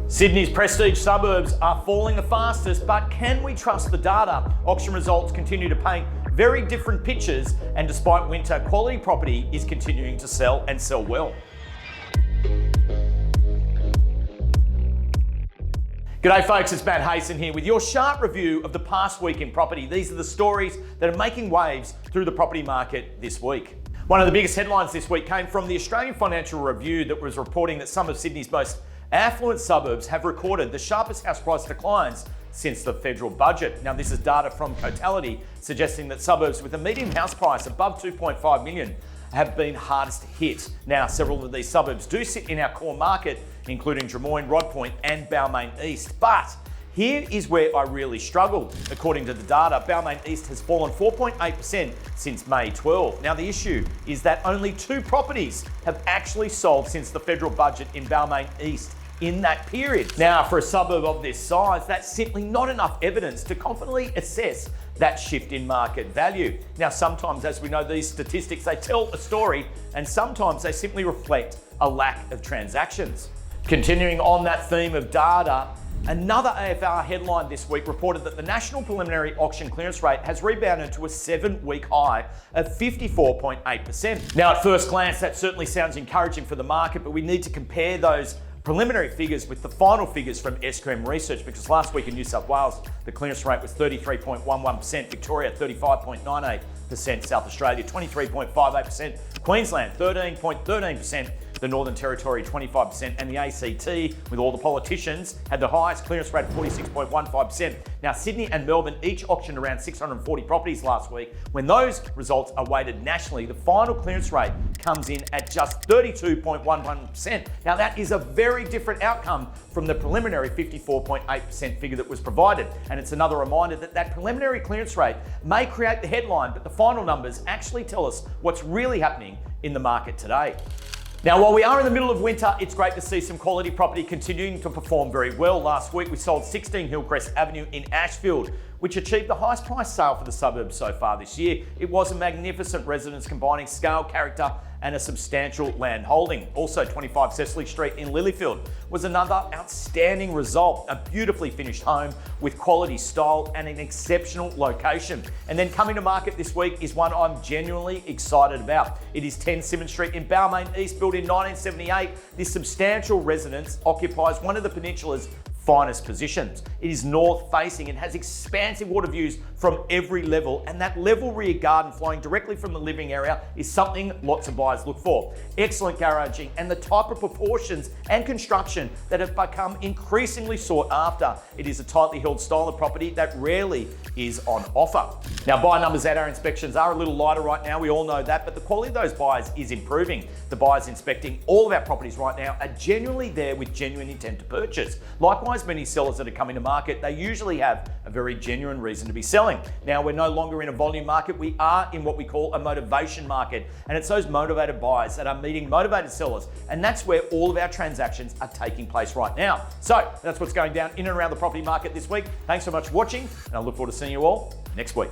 Sydney's prestige suburbs are falling the fastest, but can we trust the data? Auction results continue to paint very different pictures, and despite winter, quality property is continuing to sell and sell well. G'day folks, it's Hayson here with your sharp review of the past week in property. These are the stories that are making waves through the property market this week. One of the biggest headlines this week came from the Australian Financial Review that was reporting that some of Sydney's most affluent suburbs have recorded the sharpest house price declines since the federal budget. Now, this is data from Totality suggesting that suburbs with a median house price above 2.5 million have been hardest hit. Now, several of these suburbs do sit in our core market, including Drummoyne, Rodd Point and Balmain East. But here is where I really struggled. According to the data, Balmain East has fallen 4.8% since May 12. Now, the issue is that only 2 properties have actually sold since the federal budget in Balmain East in that period. Now, for a suburb of this size, that's simply not enough evidence to confidently assess that shift in market value. Now, sometimes, as we know, these statistics, they tell a story, and sometimes they simply reflect a lack of transactions. Continuing on that theme of data, another AFR headline this week reported that the national preliminary auction clearance rate has rebounded to a 7-week high of 54.8%. Now, at first glance, that certainly sounds encouraging for the market, but we need to compare those preliminary figures with the final figures from SCREM research, because last week in New South Wales, the clearance rate was 33.11%, Victoria 35.98%, South Australia 23.58%, Queensland 13.13%, the Northern Territory 25%, and the ACT, with all the politicians, had the highest clearance rate of 46.15%. Now, Sydney and Melbourne each auctioned around 640 properties last week. When those results are weighted nationally, the final clearance rate comes in at just 32.11%. Now, that is a very different outcome from the preliminary 54.8% figure that was provided. And it's another reminder that that preliminary clearance rate may create the headline, but the final numbers actually tell us what's really happening in the market today. Now, while we are in the middle of winter, it's great to see some quality property continuing to perform very well. Last week, we sold 16 Hillcrest Avenue in Ashfield, which achieved the highest price sale for the suburb so far this year. It was a magnificent residence combining scale, character, and a substantial land holding. Also, 25 Cecily Street in Lilyfield was another outstanding result. A beautifully finished home with quality style and an exceptional location. And then coming to market this week is one I'm genuinely excited about. It is 10 Simmons Street in Balmain East, built in 1978. This substantial residence occupies one of the peninsula's finest positions. It is north facing and has expansive water views from every level, and that level rear garden flowing directly from the living area is something lots of buyers look for. Excellent garaging and the type of proportions and construction that have become increasingly sought after. It is a tightly held style of property that rarely is on offer. Now, buyer numbers at our inspections are a little lighter right now, we all know that, but the quality of those buyers is improving. The buyers inspecting all of our properties right now are genuinely there with genuine intent to purchase. Likewise, many sellers that are coming to market, they usually have a very genuine reason to be selling. Now, we're no longer in a volume market, we are in what we call a motivation market, and it's those motivated buyers that are meeting motivated sellers, and that's where all of our transactions are taking place right now. So that's what's going down in and around the property market this week. Thanks so much for watching, and I look forward to seeing you all next week.